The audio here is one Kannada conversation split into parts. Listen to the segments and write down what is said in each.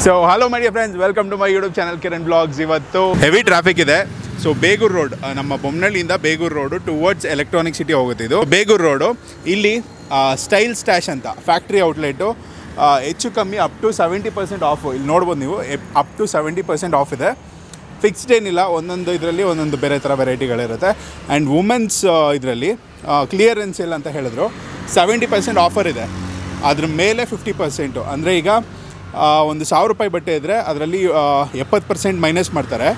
So hello my dear friends, welcome to my YouTube channel Kiran blogs. ಇವತ್ತು ಹೆವಿ ಟ್ರಾಫಿಕ್ ಇದೆ. ಸೊ ಬೇಗೂರು ರೋಡ್, ನಮ್ಮ ಬೊಮ್ಮನಹಳ್ಳಿಯಿಂದ Begur road towards electronic city ಹೋಗುತ್ತೆ. ಇದು ಬೇಗೂರು ರೋಡು. ಇಲ್ಲಿ ಸ್ಟೈಲ್ ಸ್ಟ್ಯಾಶ್ ಅಂತ ಫ್ಯಾಕ್ಟ್ರಿ ಔಟ್ಲೆಟು ಹೆಚ್ಚು ಕಮ್ಮಿ ಅಪ್ ಟು 70% ಆಫು. ಇಲ್ಲಿ ನೋಡ್ಬೋದು ನೀವು, ಅಪ್ ಟು 70% ಆಫ್ ಇದೆ. ಫಿಕ್ಸ್ಡ್ ಏನಿಲ್ಲ, ಒಂದೊಂದು ಇದರಲ್ಲಿ ಒಂದೊಂದು ಬೇರೆ ಥರ ವೆರೈಟಿಗಳಿರುತ್ತೆ. ಆ್ಯಂಡ್ ವುಮೆನ್ಸ್ ಇದರಲ್ಲಿ ಕ್ಲಿಯರೆನ್ಸ್ ಸೇಲ್ ಅಂತ ಹೇಳಿದ್ರು 70% ಆಫರ್ ಇದೆ. ಅದ್ರ ಮೇಲೆ 50%. ಅಂದರೆ ಈಗ ಒಂದು 1000 ರೂಪಾಯಿ ಬಟ್ಟೆ ಇದ್ದರೆ ಅದರಲ್ಲಿ 70% ಮೈನಸ್ ಮಾಡ್ತಾರೆ.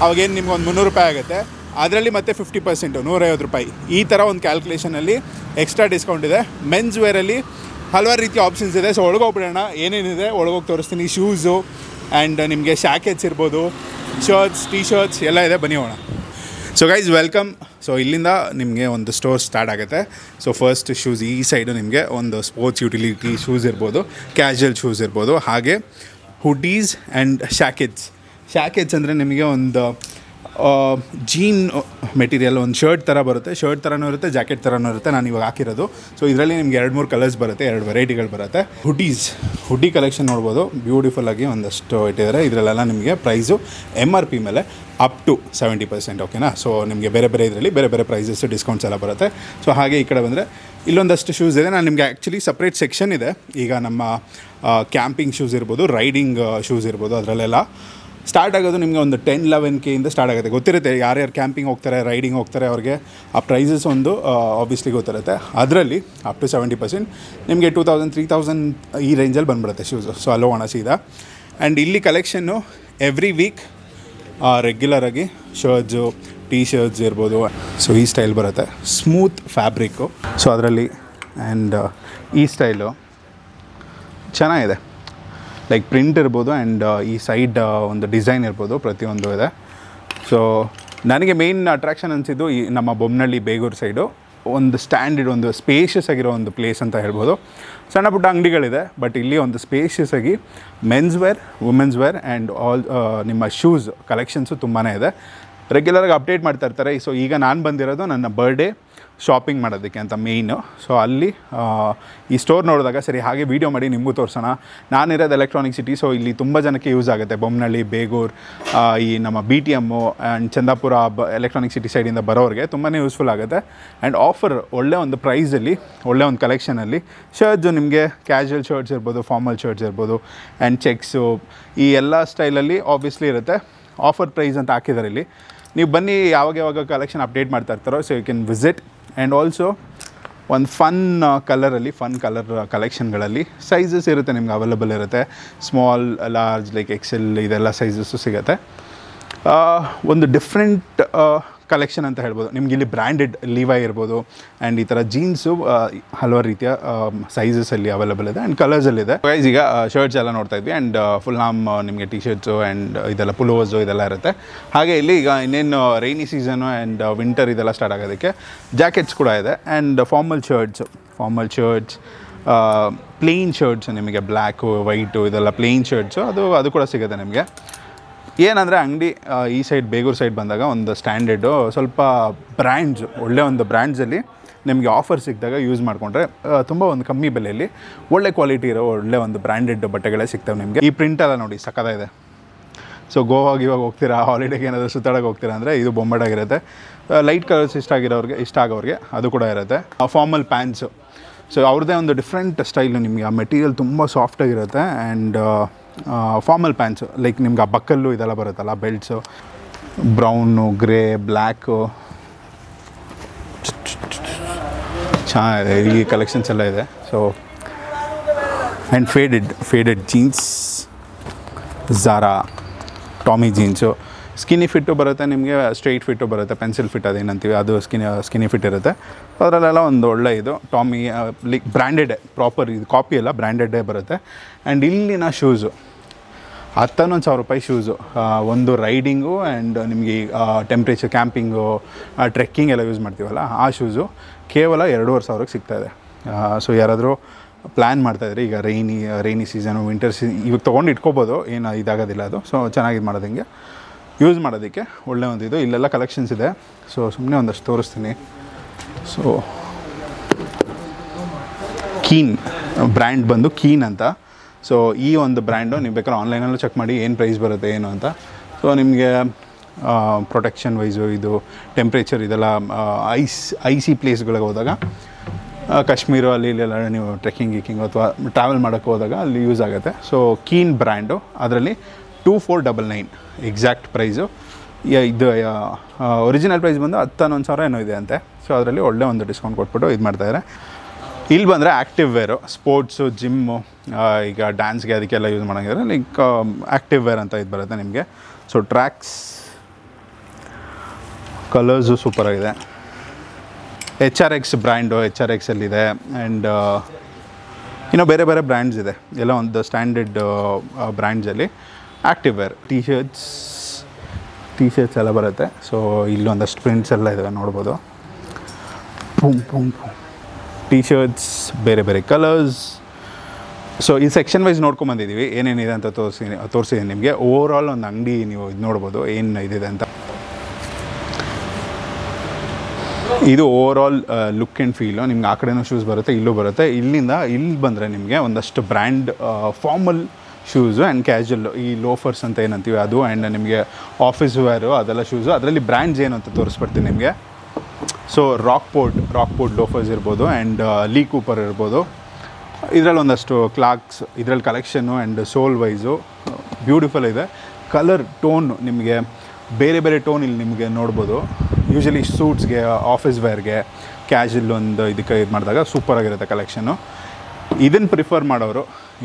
ಅವಾಗೇನು ನಿಮ್ಗೆ ಒಂದು 300 ರೂಪಾಯಿ ಆಗುತ್ತೆ. ಅದರಲ್ಲಿ ಮತ್ತೆ 50%, 150 ರೂಪಾಯಿ. ಈ ಥರ ಒಂದು ಕ್ಯಾಲ್ಕುಲೇಷನಲ್ಲಿ ಎಕ್ಸ್ಟ್ರಾ ಡಿಸ್ಕೌಂಟ್ ಇದೆ. ಮೆನ್ಸ್ ವೇರಲ್ಲಿ ಹಲವಾರು ರೀತಿಯ ಆಪ್ಷನ್ಸ್ ಇದೆ. ಸೊ ಒಳಗೋಗ್ಬಿಡೋಣ, ಏನೇನಿದೆ ಒಳಗೋಗಿ ತೋರಿಸ್ತೀನಿ. ಶೂಸು ಆ್ಯಂಡ್ ನಿಮಗೆ ಶಾಕೆಟ್ಸ್ ಇರ್ಬೋದು, ಶರ್ಟ್ಸ್, ಟೀ ಶರ್ಟ್ಸ್ ಎಲ್ಲ ಇದೆ. ಬನ್ನಿ ಹೋಗೋಣ. So guys welcome. ಸೊ ಇಲ್ಲಿಂದ ನಿಮಗೆ ಒಂದು ಸ್ಟೋರ್ ಸ್ಟಾರ್ಟ್ ಆಗುತ್ತೆ. ಸೊ ಫಸ್ಟ್ ಶೂಸ್ ಈ ಸೈಡು ನಿಮಗೆ ಒಂದು ಸ್ಪೋರ್ಟ್ಸ್ ಯುಟಿಲಿಟಿ ಶೂಸ್ ಇರ್ಬೋದು, ಕ್ಯಾಶುವಲ್ ಶೂಸ್ ಇರ್ಬೋದು, ಹಾಗೆ ಹುಡೀಸ್ ಆ್ಯಂಡ್ ಶಾಕೆಟ್ಸ್ ಅಂದರೆ ನಿಮಗೆ ಒಂದು ಜೀನ್ ಮೆಟೀರಿಯಲ್, ಒಂದು ಶರ್ಟ್ ಥರ ಬರುತ್ತೆ. ಶರ್ಟ್ ಥರನೂ ಇರುತ್ತೆ, ಜಾಕೆಟ್ ಥರನೂ ಇರುತ್ತೆ. ನಾನು ಇವಾಗ ಹಾಕಿರೋದು. ಸೊ ಇದರಲ್ಲಿ ನಿಮಗೆ 2-3 ಕಲರ್ಸ್ ಬರುತ್ತೆ, 2 ವೆರೈಟಿಗಳು ಬರುತ್ತೆ. ಹುಡಿ ಕಲೆಕ್ಷನ್ ನೋಡ್ಬೋದು, ಬ್ಯೂಟಿಫುಲ್ಲಾಗಿ ಒಂದಷ್ಟು ಇಟ್ಟಿದ್ದಾರೆ. ಇದರಲ್ಲೆಲ್ಲ ನಿಮಗೆ ಪ್ರೈಸು MRP ಮೇಲೆ ಅಪ್ ಟು 70%. ಓಕೆನಾ. ಸೊ ನಿಮಗೆ ಬೇರೆ ಬೇರೆ ಇದರಲ್ಲಿ ಬೇರೆ ಬೇರೆ ಪ್ರೈಸಸ್ಸು, ಡಿಸ್ಕೌಂಟ್ಸ್ ಎಲ್ಲ ಬರುತ್ತೆ. ಸೊ ಹಾಗೆ ಈ ಕಡೆ ಬಂದರೆ ಇಲ್ಲೊಂದಷ್ಟು ಶೂಸ್ ಇದೆ. ನಾನು ನಿಮಗೆ ಆ್ಯಕ್ಚುಲಿ ಸಪ್ರೇಟ್ ಸೆಕ್ಷನ್ ಇದೆ. ಈಗ ನಮ್ಮ ಕ್ಯಾಂಪಿಂಗ್ ಶೂಸ್ ಇರ್ಬೋದು, ರೈಡಿಂಗ್ ಶೂಸ್ ಇರ್ಬೋದು, ಅದರಲ್ಲೆಲ್ಲ ಸ್ಟಾರ್ಟ್ ಆಗೋದು ನಿಮಗೆ ಒಂದು 10-11K ಇಂದ ಸ್ಟಾರ್ಟ್ ಆಗುತ್ತೆ. ಗೊತ್ತಿರುತ್ತೆ ಯಾರ್ಯಾರು ಕ್ಯಾಂಪಿಂಗ್ ಹೋಗ್ತಾರೆ, ರೈಡಿಂಗ್ ಹೋಗ್ತಾರೆ, ಅವ್ರಿಗೆ ಆ ಪ್ರೈಸಸ್ ಒಂದು ಆಬ್ವಿಯಸ್ಲಿ ಗೊತ್ತಿರುತ್ತೆ. ಅದರಲ್ಲಿ ಅಪ್ ಟು 70% ನಿಮಗೆ 2000-3000 ಈ ರೇಂಜಲ್ಲಿ ಬಂದುಬಿಡುತ್ತೆ ಶೂಸು. ಸೊ ಅಲ್ಲೋ ಒಣ ಸೀದಾ. ಆ್ಯಂಡ್ ಇಲ್ಲಿ ಕಲೆಕ್ಷನ್ನು ಎವ್ರಿ ವೀಕ್ ರೆಗ್ಯುಲರಾಗಿ ಶರ್ಟ್ಸು, ಟೀ ಶರ್ಟ್ಸ್ ಇರ್ಬೋದು. ಸೊ ಈ ಸ್ಟೈಲ್ ಬರುತ್ತೆ, ಸ್ಮೂತ್ ಫ್ಯಾಬ್ರಿಕ್ಕು. ಸೊ ಅದರಲ್ಲಿ ಆ್ಯಂಡ್ ಈ ಸ್ಟೈಲು ಚೆನ್ನಾಗಿದೆ. ಲೈಕ್ ಪ್ರಿಂಟ್ ಇರ್ಬೋದು ಆ್ಯಂಡ್ ಈ ಸೈಡ್ ಒಂದು ಡಿಸೈನ್ ಇರ್ಬೋದು, ಪ್ರತಿಯೊಂದು ಇದೆ. ಸೊ ನನಗೆ ಮೇಯ್ನ್ ಅಟ್ರಾಕ್ಷನ್ ಅನಿಸಿದ್ದು ಈ ನಮ್ಮ ಬೊಮ್ಮನಹಳ್ಳಿ ಬೇಗೂರು ಸೈಡು ಒಂದು ಸ್ಟ್ಯಾಂಡರ್ಡ್, ಒಂದು ಸ್ಪೇಷಿಯಸ್ ಆಗಿರೋ ಒಂದು ಪ್ಲೇಸ್ ಅಂತ ಹೇಳ್ಬೋದು. ಸಣ್ಣ ಪುಟ್ಟ ಅಂಗಡಿಗಳಿದೆ, ಬಟ್ ಇಲ್ಲಿ ಒಂದು ಸ್ಪೇಷಿಯಸ್ ಆಗಿ men's wear, women's wear and all ನಿಮ್ಮ ಶೂಸ್ ಕಲೆಕ್ಷನ್ಸು ತುಂಬಾ ಇದೆ. ರೆಗ್ಯುಲರಾಗಿ ಅಪ್ಡೇಟ್ ಮಾಡ್ತಾ ಇರ್ತಾರೆ. ಸೊ ಈಗ ನಾನು ಬಂದಿರೋದು ನನ್ನ ಬರ್ಡೇ ಶಾಪಿಂಗ್ ಮಾಡೋದಕ್ಕೆ ಅಂತ ಮೇಯ್ನು. ಸೊ ಅಲ್ಲಿ ಈ ಸ್ಟೋರ್ ನೋಡಿದಾಗ ಸರಿ ಹಾಗೆ ವೀಡಿಯೋ ಮಾಡಿ ನಿಮಗೂ ತೋರಿಸೋಣ. ನಾನಿರೋದು ಎಲೆಕ್ಟ್ರಾನಿಕ್ ಸಿಟಿ. ಸೊ ಇಲ್ಲಿ ತುಂಬ ಜನಕ್ಕೆ ಯೂಸ್ ಆಗುತ್ತೆ. ಬೊಮ್ಮನಹಳ್ಳಿ, ಬೇಗೂರು, ಈ ನಮ್ಮ BTM and Chandapura electronic city ಸೈಡಿಂದ ಬರೋರಿಗೆ ತುಂಬಾ ಯೂಸ್ಫುಲ್ ಆಗುತ್ತೆ. ಆ್ಯಂಡ್ ಆಫರ್ ಒಳ್ಳೆ ಒಂದು ಪ್ರೈಸಲ್ಲಿ, ಒಳ್ಳೆ ಒಂದು ಕಲೆಕ್ಷನಲ್ಲಿ ಶರ್ಟ್ಸು ನಿಮಗೆ ಕ್ಯಾಶುವಲ್ ಶರ್ಟ್ಸ್ ಇರ್ಬೋದು, ಫಾರ್ಮಲ್ ಶರ್ಟ್ಸ್ ಇರ್ಬೋದು, ಆ್ಯಂಡ್ ಚೆಕ್ಸು, ಈ ಎಲ್ಲ ಸ್ಟೈಲಲ್ಲಿ ಆಬ್ವಿಯಸ್ಲಿ ಇರುತ್ತೆ. ಆಫರ್ ಪ್ರೈಸ್ ಅಂತ ಹಾಕಿದ್ದಾರೆ ಇಲ್ಲಿ. ನೀವು ಬನ್ನಿ, ಯಾವಾಗ ಕಲೆಕ್ಷನ್ ಅಪ್ಡೇಟ್ ಮಾಡ್ತಾ ಇರ್ತಾರೋ. So you can visit. And also ಒಂದು ಫನ್ ಕಲರ್ ಕಲೆಕ್ಷನ್ಗಳಲ್ಲಿ ಸೈಜಸ್ ಇರುತ್ತೆ ನಿಮ್ಗೆ ಅವೈಲಬಲ್ ಇರುತ್ತೆ. ಸ್ಮಾಲ್, ಲಾರ್ಜ್, ಲೈಕ್ XL ಇದೆಲ್ಲ ಸೈಜಸ್ಸು ಸಿಗುತ್ತೆ. ಒಂದು ಡಿಫ್ರೆಂಟ್ ಕಲೆಕ್ಷನ್ ಅಂತ ಹೇಳ್ಬೋದು. ನಿಮ್ಗೆ ಇಲ್ಲಿ ಬ್ರ್ಯಾಂಡೆಡ್ ಲಿವೈ ಇರ್ಬೋದು ಆ್ಯಂಡ್ ಈ ಥರ ಜೀನ್ಸು ಹಲವಾರು ರೀತಿಯ ಸೈಜಸಲ್ಲಿ ಅವೈಲಬಲ್ ಇದೆ ಆ್ಯಂಡ್ ಕಲರ್ಸಲ್ಲಿದೆ. ಗೈಸ್ ಈಗ ಶರ್ಟ್ಸ್ ಎಲ್ಲ ನೋಡ್ತಾ ಇದ್ವಿ. ಆ್ಯಂಡ್ ಫುಲ್ ನಿಮಗೆ ಟಿ ಶರ್ಟ್ಸು ಆ್ಯಂಡ್ ಇದೆಲ್ಲ ಪುಲೋವರ್ಸು ಇದೆಲ್ಲ ಇರುತ್ತೆ. ಹಾಗೆ ಇಲ್ಲಿ ಈಗ ಇನ್ನೇನು ರೈನಿ ಸೀಸನು ಆ್ಯಂಡ್ ವಿಂಟರ್ ಇದೆಲ್ಲ ಸ್ಟಾರ್ಟ್ ಆಗೋದಕ್ಕೆ ಜಾಕೆಟ್ಸ್ ಕೂಡ ಇದೆ. And formal shirts, plain shirts, ನಿಮಗೆ ಬ್ಲ್ಯಾಕು, ವೈಟು ಇದೆಲ್ಲ ಪ್ಲೇನ್ ಶರ್ಟ್ಸು ಅದು ಕೂಡ ಸಿಗುತ್ತೆ ನಿಮಗೆ. ಏನಂದರೆ ಅಂಗಡಿ ಈ ಸೈಡ್ ಬೇಗೂರು ಸೈಡ್ ಬಂದಾಗ ಒಂದು ಸ್ಟ್ಯಾಂಡರ್ಡು, ಸ್ವಲ್ಪ ಬ್ರ್ಯಾಂಡ್ಸು, ಒಳ್ಳೆ ಒಂದು ಬ್ರ್ಯಾಂಡ್ಸಲ್ಲಿ ನಿಮಗೆ ಆಫರ್ ಸಿಕ್ಕಿದಾಗ ಯೂಸ್ ಮಾಡಿಕೊಂಡ್ರೆ ತುಂಬ ಒಂದು ಕಮ್ಮಿ ಬೆಲೆಯಲ್ಲಿ ಒಳ್ಳೆ ಕ್ವಾಲಿಟಿ ಇರೋ ಒಳ್ಳೆ ಒಂದು ಬ್ರ್ಯಾಂಡೆಡ್ ಬಟ್ಟೆಗಳೇ ಸಿಗ್ತವೆ ನಿಮಗೆ. ಈ ಪ್ರಿಂಟೆಲ್ಲ ನೋಡಿ ಸಖತ್ತಾಗಿದೆ. ಸೊ ಗೋವಾಗಿ ಇವಾಗ ಹೋಗ್ತೀರಾ, ಹಾಲಿಡೇಗೆ ಏನಾದರೂ ಸುತ್ತಾಡೋಕೆ ಹೋಗ್ತೀರಾ ಅಂದರೆ ಇದು ಬೊಂಬಾಟಾಗಿರುತ್ತೆ. ಲೈಟ್ ಕಲರ್ಸ್ ಇಷ್ಟ ಆಗೋರಿಗೆ ಅದು ಕೂಡ ಇರುತ್ತೆ. ಫಾರ್ಮಲ್ ಪ್ಯಾಂಟ್ಸು, ಸೊ ಅವ್ರದ್ದೇ ಒಂದು ಡಿಫ್ರೆಂಟ್ ಸ್ಟೈಲು. ನಿಮಗೆ ಆ ಮೆಟೀರಿಯಲ್ ತುಂಬ ಸಾಫ್ಟಾಗಿರುತ್ತೆ. ಆ್ಯಂಡ್ ಫಾರ್ಮಲ್ ಪ್ಯಾಂಟ್ಸು ಲೈಕ್ ನಿಮ್ಗೆ ಆ ಬಕ್ಕಲ್ಲು ಇದೆಲ್ಲ ಬರುತ್ತಲ್ಲ, ಬೆಲ್ಟ್ಸು, ಬ್ರೌನು, ಗ್ರೇ, ಬ್ಲ್ಯಾಕು, ಚೆನ್ನಾಗಿದೆ. ಈ ಕಲೆಕ್ಷನ್ಸ್ ಎಲ್ಲ ಇದೆ. So and faded jeans, Zara, Tommy jeans, skinny fit ಬರುತ್ತೆ ನಿಮಗೆ, ಸ್ಟ್ರೈಟ್ ಫಿಟ್ಟು ಬರುತ್ತೆ, ಪೆನ್ಸಿಲ್ ಫಿಟ್ ಅದೇನಂತೀವಿ ಅದು ಸ್ಕಿನಿ ಫಿಟ್ ಇರುತ್ತೆ. ಅದರಲ್ಲೆಲ್ಲ ಒಂದು ಒಳ್ಳೆ ಇದು ಟಾಮಿ ಲೈಕ್ ಬ್ರ್ಯಾಂಡೆಡೇ, ಪ್ರಾಪರ್ ಇದು ಕಾಪಿ ಎಲ್ಲ ಬ್ರ್ಯಾಂಡೆಡೇ ಬರುತ್ತೆ. ಆ್ಯಂಡ್ ಇಲ್ಲಿನ ಶೂಸು 10-11 ರೂಪಾಯಿ ಶೂಸು, ಒಂದು ರೈಡಿಂಗು ಆ್ಯಂಡ್ ನಿಮಗೆ ಟೆಂಪ್ರೇಚರ್ ಕ್ಯಾಂಪಿಂಗು, ಟ್ರೆಕ್ಕಿಂಗ್ ಎಲ್ಲ ಯೂಸ್ ಮಾಡ್ತೀವಲ್ಲ ಆ ಶೂಸು ಕೇವಲ 2,500ಕ್ಕೆ ಸಿಗ್ತಾಯಿದೆ. ಸೊ ಯಾರಾದರೂ ಪ್ಲ್ಯಾನ್ ಮಾಡ್ತಾಯಿದ್ರೆ ಈಗ ರೈನಿ ಸೀಸನು, ವಿಂಟರ್ ಇವಾಗ ತೊಗೊಂಡು ಇಟ್ಕೋಬೋದು, ಏನು ಇದಾಗೋದಿಲ್ಲ ಅದು. ಸೊ ಚೆನ್ನಾಗಿ ಮಾಡೋದಂಗೆ ಯೂಸ್ ಮಾಡೋದಕ್ಕೆ ಒಳ್ಳೆ ಒಂದು ಇದು. ಇಲ್ಲೆಲ್ಲ ಕಲೆಕ್ಷನ್ಸ್ ಇದೆ. ಸೊ ಸುಮ್ಮನೆ ಒಂದಷ್ಟು ತೋರಿಸ್ತೀನಿ. ಸೊ ಕೀನ್ ಬ್ರ್ಯಾಂಡ್ ಬಂದು ಕೀನ್ ಅಂತ. ಸೊ ಈ ಒಂದು ಬ್ರ್ಯಾಂಡು ನೀವು ಬೇಕಾದ್ರೆ ಆನ್ಲೈನಲ್ಲೂ ಚೆಕ್ ಮಾಡಿ ಏನು ಪ್ರೈಸ್ ಬರುತ್ತೆ ಏನು ಅಂತ. ಸೊ ನಿಮಗೆ ಪ್ರೊಟೆಕ್ಷನ್ ವೈಸು ಇದು ಟೆಂಪ್ರೇಚರ್ ಇದೆಲ್ಲ ಐಸಿ ಪ್ಲೇಸ್ಗಳಿಗೆ ಹೋದಾಗ ಕಾಶ್ಮೀರ ಅಲ್ಲಿ ಇಲ್ಲೆಲ್ಲ ನೀವು ಟ್ರೆಕ್ಕಿಂಗ್ ಗೀಕಿಂಗ್ ಅಥವಾ ಟ್ರಾವೆಲ್ ಮಾಡೋಕ್ಕೆ ಹೋದಾಗ ಅಲ್ಲಿ ಯೂಸ್ ಆಗುತ್ತೆ. ಸೊ ಕೀನ್ ಬ್ರ್ಯಾಂಡು, ಅದರಲ್ಲಿ 2499 ಎಕ್ಸಾಕ್ಟ್ ಪ್ರೈಸು. ಇದು ಒರಿಜಿನಲ್ ಪ್ರೈಸ್ ಬಂದು 11,000 ಏನೋ ಇದೆ ಅಂತೆ. ಸೊ ಅದರಲ್ಲಿ ಒಳ್ಳೆ ಒಂದು ಡಿಸ್ಕೌಂಟ್ ಕೊಟ್ಬಿಟ್ಟು ಇದು ಮಾಡ್ತಾಯಿದ್ದಾರೆ. ಇಲ್ಲಿ ಬಂದರೆ ಆ್ಯಕ್ಟಿವ್ ವೇರು, ಸ್ಪೋರ್ಟ್ಸು, ಜಿಮ್ಮು, ಈಗ ಡ್ಯಾನ್ಸ್ಗೆ ಅದಕ್ಕೆಲ್ಲ ಯೂಸ್ ಮಾಡೋಂಗಿದ್ರೆ ಲೈಕ್ ಆ್ಯಕ್ಟಿವ್ ವೇರ್ ಅಂತ ಇದು ಬರುತ್ತೆ ನಿಮಗೆ. ಸೊ ಟ್ರ್ಯಾಕ್ಸ್ ಕಲರ್ಸು ಸೂಪರಾಗಿದೆ. HRX ಬ್ರ್ಯಾಂಡು, HRXಲ್ಲಿದೆ. ಆ್ಯಂಡ್ ಇನ್ನೂ ಬೇರೆ ಬೇರೆ ಬ್ರ್ಯಾಂಡ್ಸ್ ಇದೆ, ಎಲ್ಲ ಒಂದು ಸ್ಟ್ಯಾಂಡರ್ಡ್ ಬ್ರ್ಯಾಂಡ್ಸಲ್ಲಿ ಆ್ಯಕ್ಟಿವ್ ವೇರ್ ಟಿ ಶರ್ಟ್ಸ್ ಎಲ್ಲ ಬರುತ್ತೆ. ಸೊ ಇಲ್ಲೊಂದಷ್ಟು ಪ್ರಿಂಟ್ಸ್ ಎಲ್ಲ ಇದೆ ನೋಡ್ಬೋದು. ಟಿ ಶರ್ಟ್ಸ್ ಬೇರೆ ಬೇರೆ ಕಲರ್ಸ್. ಸೊ ಈ ಸೆಕ್ಷನ್ ವೈಸ್ ನೋಡ್ಕೊಂಬಂದಿದ್ದೀವಿ ಏನೇನಿದೆ ಅಂತ ತೋರಿಸಿದ್ದೀನಿ ನಿಮಗೆ. ಓವರಾಲ್ ಒಂದು ಅಂಗಡಿ ನೀವು ಇದು ನೋಡ್ಬೋದು ಏನು ಇದಿದೆ ಅಂತ. ಇದು ಓವರಾಲ್ ಲುಕ್ ಆ್ಯಂಡ್ ಫೀಲು. ನಿಮ್ಗೆ ಆ ಕಡೆನೂ ಶೂಸ್ ಬರುತ್ತೆ, ಇಲ್ಲೂ ಬರುತ್ತೆ. ಇಲ್ಲಿ ಬಂದರೆ ನಿಮಗೆ ಒಂದಷ್ಟು brand formal shoes and casual, ಈ ಲೋಫರ್ಸ್ ಅಂತ ಏನಂತೀವಿ ಅದು, ಆ್ಯಂಡ್ ನಿಮಗೆ ಆಫೀಸ್ ವೇರು ಅದೆಲ್ಲ ಶೂಸು. ಅದರಲ್ಲಿ ಬ್ರ್ಯಾಂಡ್ಸ್ ಏನು ಅಂತ ತೋರಿಸ್ಬಿಡ್ತೀನಿ ನಿಮಗೆ. ಸೊ ರಾಕ್ ಪೋರ್ಟ್ ಲೋಫರ್ಸ್ ಇರ್ಬೋದು, ಆ್ಯಂಡ್ ಲೀ ಕೂಪರ್ ಇರ್ಬೋದು. ಇದರಲ್ಲಿ ಒಂದಷ್ಟು ಕ್ಲಾಕ್ಸ್, ಇದರಲ್ಲಿ collection and sole wise beautiful ಇದೆ. ಕಲರ್ ಟೋನ್ ನಿಮಗೆ ಬೇರೆ ಬೇರೆ ಟೋನ್ ಇಲ್ಲಿ ನಿಮಗೆ ನೋಡ್ಬೋದು. ಯೂಶಲಿ ಸೂಟ್ಸ್ಗೆ, ಆಫೀಸ್ ವೇರ್ಗೆ, ಕ್ಯಾಶುವಲ್ ಒಂದು ಇದಕ್ಕೆ ಇದು ಮಾಡಿದಾಗ ಸೂಪರಾಗಿರುತ್ತೆ ಕಲೆಕ್ಷನ್ನು. ಇದನ್ನು ಪ್ರಿಫರ್ ಮಾಡೋರು,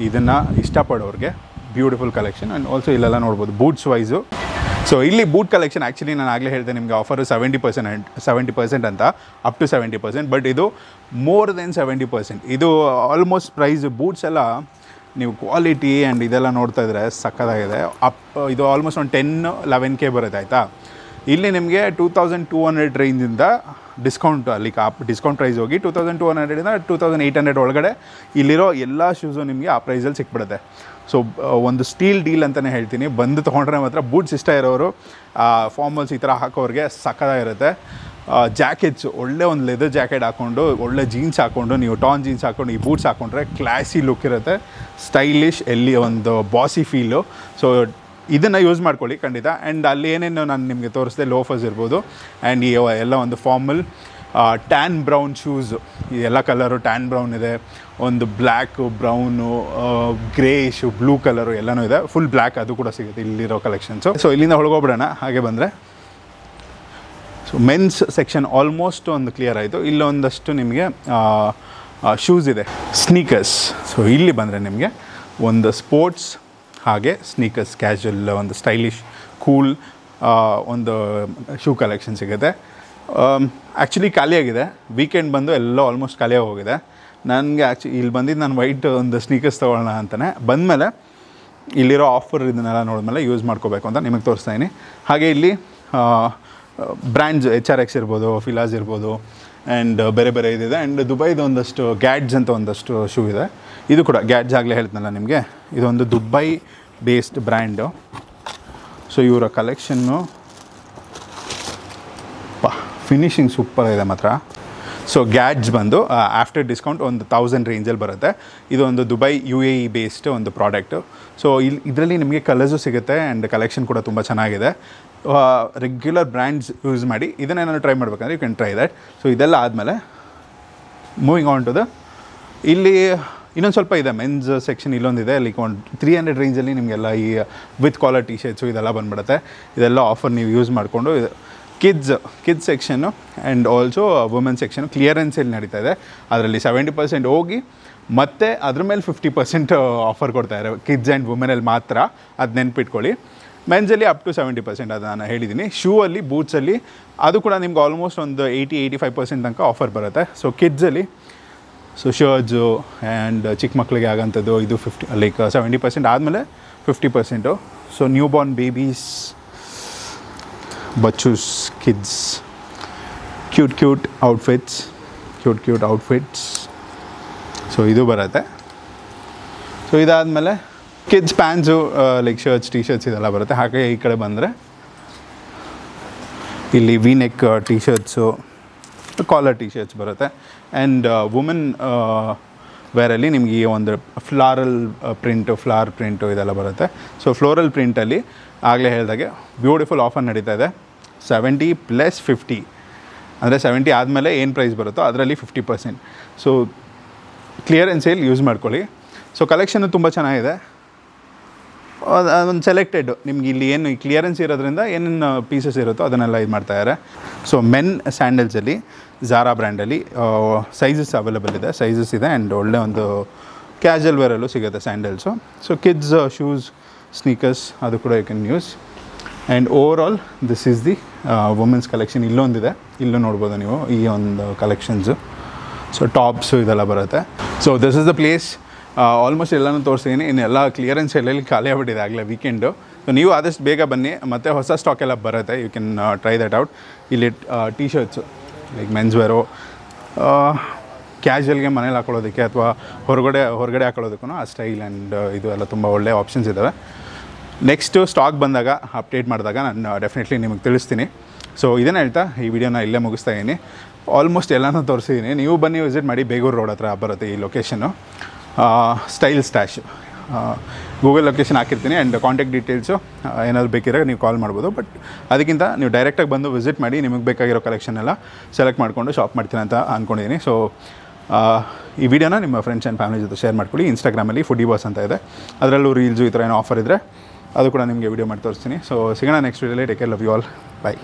ಇದನ್ನು ಇಷ್ಟಪಡೋರಿಗೆ ಬ್ಯೂಟಿಫುಲ್ ಕಲೆಕ್ಷನ್. ಆ್ಯಂಡ್ ಆಲ್ಸೋ ಇಲ್ಲೆಲ್ಲ ನೋಡ್ಬೋದು ಬೂಟ್ಸ್ ವೈಸು. ಸೊ ಇಲ್ಲಿ ಬೂಟ್ ಕಲೆಕ್ಷನ್ ಆ್ಯಕ್ಚುಲಿ ನಾನು ಆಗಲೇ ಹೇಳಿದೆ ನಿಮಗೆ ಆಫರು 70% ಅಂತ, ಅಪ್ ಟು 70%. ಬಟ್ ಇದು ಮೋರ್ ದೆನ್ 70%. ಇದು ಆಲ್ಮೋಸ್ಟ್ ಪ್ರೈಸ್ ಬೂಟ್ಸ್ ಎಲ್ಲ ನೀವು ಕ್ವಾಲಿಟಿ ಆ್ಯಂಡ್ ಇದೆಲ್ಲ ನೋಡ್ತಾ ಇದ್ದರೆ ಸಕ್ಕತ್ತಾಗಿದೆ. ಇದು ಆಲ್ಮೋಸ್ಟ್ ಒಂದು 10-11K ಬರುತ್ತೆ ಆಯಿತಾ. ಇಲ್ಲಿ ನಿಮಗೆ 2200 ರೇಂಜಿಂದ ಡಿಸ್ಕೌಂಟ್, ಅಲ್ಲಿ ಡಿಸ್ಕೌಂಟ್ ಪ್ರೈಸ್ ಹೋಗಿ 2200ಇಂದ 2800 ಒಳಗಡೆ ಇಲ್ಲಿರೋ ಎಲ್ಲ ಶೂಸು ನಿಮಗೆ ಆ ಪ್ರೈಸಲ್ಲಿ ಸಿಕ್ಬಿಡುತ್ತೆ. ಸೊ ಒಂದು ಸ್ಟೀಲ್ ಡೀಲ್ ಅಂತಲೇ ಹೇಳ್ತೀನಿ. ಬಂದು ತೊಗೊಂಡ್ರೆ ಮಾತ್ರ ಬೂಟ್ಸ್ ಇಷ್ಟ ಇರೋರು, ಫಾರ್ಮಲ್ಸ್ ಈ ಥರ ಹಾಕೋರಿಗೆ ಸಕ್ಕತ್ತಾಗಿರುತ್ತೆ. ಜಾಕೆಟ್ಸ್, ಒಳ್ಳೆ ಒಂದು ಲೆದರ್ ಜಾಕೆಟ್ ಹಾಕ್ಕೊಂಡು, ಒಳ್ಳೆ ಜೀನ್ಸ್ ಹಾಕ್ಕೊಂಡು, ನೀವು ಟಾನ್ ಜೀನ್ಸ್ ಹಾಕ್ಕೊಂಡು ಈ ಬೂಟ್ಸ್ ಹಾಕ್ಕೊಂಡ್ರೆ ಕ್ಲಾಸಿ ಲುಕ್ ಇರುತ್ತೆ, ಸ್ಟೈಲಿಶ್, ಎಲ್ಲಿ ಒಂದು ಬಾಸಿ ಫೀಲು. ಸೊ ಇದನ್ನು ಯೂಸ್ ಮಾಡ್ಕೊಳ್ಳಿ ಖಂಡಿತ. ಆ್ಯಂಡ್ ಅಲ್ಲಿ ಏನೇನು ನಾನು ನಿಮಗೆ ತೋರಿಸಿದೆ, ಲೋಫರ್ಸ್ ಇರ್ಬೋದು, ಆ್ಯಂಡ್ ಈ ಎಲ್ಲ ಒಂದು ಫಾರ್ಮಲ್ ಟ್ಯಾನ್ ಬ್ರೌನ್ ಶೂಸು, ಈ ಎಲ್ಲ ಕಲರು ಟ್ಯಾನ್ ಬ್ರೌನ್ ಇದೆ, ಒಂದು ಬ್ಲ್ಯಾಕು, ಬ್ರೌನು, ಗ್ರೇಶು, ಬ್ಲೂ ಕಲರು ಎಲ್ಲನೂ ಇದೆ. ಫುಲ್ ಬ್ಲ್ಯಾಕ್ ಅದು ಕೂಡ ಸಿಗುತ್ತೆ ಇಲ್ಲಿರೋ ಕಲೆಕ್ಷನ್ಸು. ಸೊ ಇಲ್ಲಿಂದ ಹೊಳಗೋಗ್ಬಿಡೋಣ. ಹಾಗೆ ಬಂದರೆ ಸೊ ಮೆನ್ಸ್ ಸೆಕ್ಷನ್ ಆಲ್ಮೋಸ್ಟ್ ಒಂದು ಕ್ಲಿಯರ್ ಆಯಿತು. ಇಲ್ಲೊಂದಷ್ಟು ನಿಮಗೆ ಶೂಸ್ ಇದೆ, ಸ್ನೀಕರ್ಸ್. ಸೊ ಇಲ್ಲಿ ಬಂದರೆ ನಿಮಗೆ ಒಂದು ಸ್ಪೋರ್ಟ್ಸ್ ಹಾಗೆ ಸ್ನೀಕರ್ಸ್, ಕ್ಯಾಶುವಲ್, ಒಂದು ಸ್ಟೈಲಿಶ್, ಕೂಲ್ ಒಂದು ಶೂ ಕಲೆಕ್ಷನ್ ಸಿಗುತ್ತೆ. ಆ್ಯಕ್ಚುಲಿ ಖಾಲಿಯಾಗಿದೆ, ವೀಕೆಂಡ್ ಬಂದು ಎಲ್ಲ ಆಲ್ಮೋಸ್ಟ್ ಖಾಲಿಯಾಗಿ ಹೋಗಿದೆ. ನನಗೆ ಇಲ್ಲಿ ಬಂದಿದ್ದು ನಾನು ವೈಟ್ ಒಂದು ಸ್ನೀಕರ್ಸ್ ತೊಗೊಳ್ಳೋಣ ಅಂತಲೇ ಬಂದಮೇಲೆ ಇಲ್ಲಿರೋ ಆಫರ್ ಇದನ್ನೆಲ್ಲ ನೋಡಿದ್ಮೇಲೆ ಯೂಸ್ ಮಾಡ್ಕೋಬೇಕು ಅಂತ ನಿಮಗೆ ತೋರಿಸ್ತಾ ಇದ್ದೀನಿ. ಹಾಗೆ ಇಲ್ಲಿ ಬ್ರ್ಯಾಂಡ್ಸ್ HRX ಇರ್ಬೋದು, ಫಿಲಾಸ್ ಇರ್ಬೋದು, ಆ್ಯಂಡ್ ಬೇರೆ ಬೇರೆ ಇದಿದೆ. ಆ್ಯಂಡ್ ದುಬೈದು ಒಂದಷ್ಟು ಗ್ಯಾಡ್ಜ್ ಅಂತ ಒಂದಷ್ಟು ಶೂ ಇದೆ. ಇದು ಕೂಡ ಗ್ಯಾಡ್ಜ್ ಆಗಲೇ ಹೇಳ್ತೀನಲ್ಲ ನಿಮಗೆ, ಇದೊಂದು ದುಬೈ ಬೇಸ್ಡ್ ಬ್ರ್ಯಾಂಡು. ಸೊ ಇವರ ಕಲೆಕ್ಷನ್ನು ಫಿನಿಶಿಂಗ್ ಸೂಪರ್ ಇದೆ ಮಾತ್ರ. ಸೊ ಗ್ಯಾಡ್ಜ್ ಬಂದು ಆಫ್ಟರ್ ಡಿಸ್ಕೌಂಟ್ ಒಂದು 1000 ರೇಂಜಲ್ಲಿ ಬರುತ್ತೆ. ಇದು ಒಂದು ದುಬೈ UAE ಬೇಸ್ಡ್ ಒಂದು ಪ್ರಾಡಕ್ಟು. ಸೊ ಇದರಲ್ಲಿ ನಿಮಗೆ ಕಲರ್ಸು ಸಿಗುತ್ತೆ ಆ್ಯಂಡ್ ಕಲೆಕ್ಷನ್ ಕೂಡ ತುಂಬ ಚೆನ್ನಾಗಿದೆ. ರೆಗ್ಯುಲರ್ ಬ್ರ್ಯಾಂಡ್ಸ್ ಯೂಸ್ ಮಾಡಿ ಇದನ್ನೇನಾದ್ರು ಟ್ರೈ ಮಾಡಬೇಕಂದ್ರೆ you can try that. So ಇದೆಲ್ಲ ಆದಮೇಲೆ ಮೂವಿಂಗ್ ಆನ್ ಟು ಇಲ್ಲಿ ಇನ್ನೊಂದು ಸ್ವಲ್ಪ ಇದೆ ಮೆನ್ಸ್ ಸೆಕ್ಷನ್. ಇಲ್ಲೊಂದಿದೆ, ಲೈಕ್ ಒಂದು 300 ರೇಂಜಲ್ಲಿ ನಿಮಗೆಲ್ಲ ಈ ವಿತ್ ಕಾಲರ್ ಟಿ ಶರ್ಟ್ಸು ಇದೆಲ್ಲ ಬಂದುಬಿಡುತ್ತೆ. ಇದೆಲ್ಲ ಆಫರ್ ನೀವು ಯೂಸ್ ಮಾಡಿಕೊಂಡು kids section and also women section ಕ್ಲಿಯರೆನ್ಸಲ್ಲಿ ನಡೀತಾ ಇದೆ. ಅದರಲ್ಲಿ 70% ಹೋಗಿ ಮತ್ತು ಅದ್ರ ಮೇಲೆ 50% ಆಫರ್ ಕೊಡ್ತಾಯಿದ್ದಾರೆ ಕಿಡ್ಸ್ ಆ್ಯಂಡ್ ವುಮೆನಲ್ಲಿ ಮಾತ್ರ. ಅದು ನೆನ್ಪಿಟ್ಕೊಳ್ಳಿ. ಮೆನ್ಸಲ್ಲಿ ಅಪ್ ಟು 70% ಅದು ನಾನು ಹೇಳಿದ್ದೀನಿ. ಶೂ ಅಲ್ಲಿ, ಬೂಟ್ಸಲ್ಲಿ ಅದು ಕೂಡ ನಿಮ್ಗೆ ಆಲ್ಮೋಸ್ಟ್ ಒಂದು 80-85% ತನಕ ಆಫರ್ ಬರುತ್ತೆ. ಸೊ ಕಿಡ್ಸಲ್ಲಿ ಸೊ ಶರ್ಟ್ಸು ಆ್ಯಂಡ್ ಚಿಕ್ಕ ಮಕ್ಕಳಿಗೆ ಆಗೋಂಥದ್ದು ಇದು 70% ಆದಮೇಲೆ 50%. ಸೊ ನ್ಯೂ ಬಾರ್ನ್ ಬೇಬೀಸ್, ಬಚ್ಚೂಸ್, ಕಿಡ್ಸ್, ಕ್ಯೂಟ್ ಔಟ್ಫಿಟ್ಸ್. ಸೊ ಇದು ಬರುತ್ತೆ. ಸೊ ಇದಾದಮೇಲೆ kids pants, like shirts, T shirts ಇದೆಲ್ಲ ಬರುತ್ತೆ. ಹಾಗೆ ಈ ಕಡೆ ಬಂದರೆ ಇಲ್ಲಿ V neck T shirts, collar T shirts ಬರುತ್ತೆ. ಆ್ಯಂಡ್ ವುಮೆನ್ ವೇರಲ್ಲಿ ನಿಮಗೆ ಈ ಒಂದು ಫ್ಲವರ್ ಪ್ರಿಂಟು ಇದೆಲ್ಲ ಬರುತ್ತೆ. ಸೊ ಫ್ಲೋರಲ್ ಪ್ರಿಂಟಲ್ಲಿ ಆಗಲೇ ಹೇಳಿದಾಗೆ ಬ್ಯೂಟಿಫುಲ್ ಆಫರ್ ನಡೀತಾ ಇದೆ. 70 + 50 ಅಂದರೆ 70 ಆದಮೇಲೆ ಏನು ಪ್ರೈಸ್ ಬರುತ್ತೋ ಅದರಲ್ಲಿ 50%. ಸೊ ಕ್ಲಿಯರೆನ್ಸ್ ಸೇಲ್ ಯೂಸ್ ಮಾಡ್ಕೊಳ್ಳಿ. ಸೊ ಕಲೆಕ್ಷನ್ನು ತುಂಬ ಚೆನ್ನಾಗಿದೆ. ಒಂದು ಸೆಲೆಕ್ಟೆಡ್ ನಿಮ್ಗೆ ಇಲ್ಲಿ ಏನು ಕ್ಲಿಯರೆನ್ಸ್ ಇರೋದ್ರಿಂದ ಏನೇನು ಪೀಸಸ್ ಇರುತ್ತೋ ಅದನ್ನೆಲ್ಲ ಇದು ಮಾಡ್ತಾಯಿದ್ದಾರೆ. ಸೊ ಮೆನ್ ಸ್ಯಾಂಡಲ್ಸಲ್ಲಿ ಝಾರಾ ಬ್ರ್ಯಾಂಡಲ್ಲಿ ಸೈಜಸ್ ಅವೈಲೇಬಲ್ ಇದೆ, ಸೈಜಸ್ ಇದೆ ಆ್ಯಂಡ್ ಒಳ್ಳೆ ಒಂದು ಕ್ಯಾಶುವಲ್ ವೇರಲ್ಲೂ ಸಿಗುತ್ತೆ sandals. So kids shoes, sneakers ಅದು ಕೂಡ you can use. And overall this is the women's collection. ಇಲ್ಲೊಂದಿದೆ, ಇಲ್ಲೂ ನೋಡ್ಬೋದು ನೀವು ಈ ಒಂದು ಕಲೆಕ್ಷನ್ಸು. ಸೊ ಟಾಪ್ಸು ಇದೆಲ್ಲ ಬರುತ್ತೆ. So this is the place. Almost ಎಲ್ಲನೂ ತೋರಿಸಿದ್ದೀನಿ. ಇನ್ನೆಲ್ಲ ಕ್ಲಿಯರೆನ್ಸ್ ಎಲ್ಲೆಲ್ಲಿ ಖಾಲಿ ಆಗ್ಬಿಟ್ಟಿದೆ ಆಗಲೇ ವೀಕೆಂಡು. ಸೊ ನೀವು ಆದಷ್ಟು ಬೇಗ ಬನ್ನಿ, ಮತ್ತು ಹೊಸ ಸ್ಟಾಕ್ ಎಲ್ಲ ಬರುತ್ತೆ. You can try that out. ಇಲ್ಲಿ T shirts like men's wear, ಕ್ಯಾಶುವಲ್ಗೆ ಮನೇಲಿ ಹಾಕೊಳ್ಳೋದಕ್ಕೆ ಅಥವಾ ಹೊರಗಡೆ ಹಾಕೊಳ್ಳೋದಕ್ಕೂ ಆ ಸ್ಟೈಲ್ ಆ್ಯಂಡ್ ಇದು ಎಲ್ಲ ತುಂಬ ಒಳ್ಳೆಯ ಆಪ್ಷನ್ಸ್ ಇದ್ದಾವೆ. ನೆಕ್ಸ್ಟು ಸ್ಟಾಕ್ ಬಂದಾಗ ಅಪ್ಡೇಟ್ ಮಾಡಿದಾಗ ನಾನು ಡೆಫಿನೆಟ್ಲಿ ನಿಮಗೆ ತಿಳಿಸ್ತೀನಿ. ಸೊ ಇದನ್ನು ಹೇಳ್ತಾ ಈ ವಿಡಿಯೋನ ಇಲ್ಲೇ ಮುಗಿಸ್ತಾ ಇದ್ದೀನಿ. ಆಲ್ಮೋಸ್ಟ್ ಎಲ್ಲನೂ ತೋರಿಸಿದ್ದೀನಿ. ನೀವು ಬನ್ನಿ, ವಿಸಿಟ್ ಮಾಡಿ. ಬೇಗೂರು ರೋಡ್ ಹತ್ರ ಬರುತ್ತೆ ಈ location, style stash. Google location ಹಾಕಿರ್ತೀನಿ ಆ್ಯಂಡ್ ಕಾಂಟ್ಯಾಕ್ಟ್ ಡೀಟೇಲ್ಸು ಏನಾದರೂ ಬೇಕಿರೋ ನೀವು ಕಾಲ್ ಮಾಡ್ಬೋದು. ಬಟ್ ಅದಕ್ಕಿಂತ ನೀವು ಡೈರೆಕ್ಟಾಗಿ ಬಂದು ವಿಸಿಟ್ ಮಾಡಿ, ನಿಮಗೆ ಬೇಕಾಗಿರೋ ಕಲೆಕ್ಷನ್ ಎಲ್ಲ ಸೆಲೆಕ್ಟ್ ಮಾಡಿಕೊಂಡು ಶಾಪ್ ಮಾಡ್ತೀನಿ ಅಂತ ಅಂದ್ಕೊಂಡಿದ್ದೀನಿ. ಸೊ ಈ ವಿಡಿಯೋನ ನಿಮ್ಮ ಫ್ರೆಂಡ್ಸ್ ಆ್ಯಂಡ್ ಫ್ಯಾಮಿಲಿ ಜೊತೆ ಶೇರ್ ಮಾಡ್ಕೊಳ್ಳಿ. ಇನ್ಸ್ಟಾಗ್ರಾಮಲ್ಲಿ ಫುಡಿ ಬಾಸ್ ಅಂತ ಇದೆ, ಅದರಲ್ಲೂ ರೀಲ್ಸು ಈ ಥರ ಏನೋ ಆಫರ್ ಇದ್ದರೆ ಅದು ಕೂಡ ನಿಮಗೆ ವಿಡಿಯೋ ಮಾಡಿ ತೋರಿಸ್ತೀನಿ. ಸೊ ಸಿಗೋಣ ನೆಕ್ಸ್ಟ್ ವಿಡಿಯೋಲಿ. Take care, love you all, bye.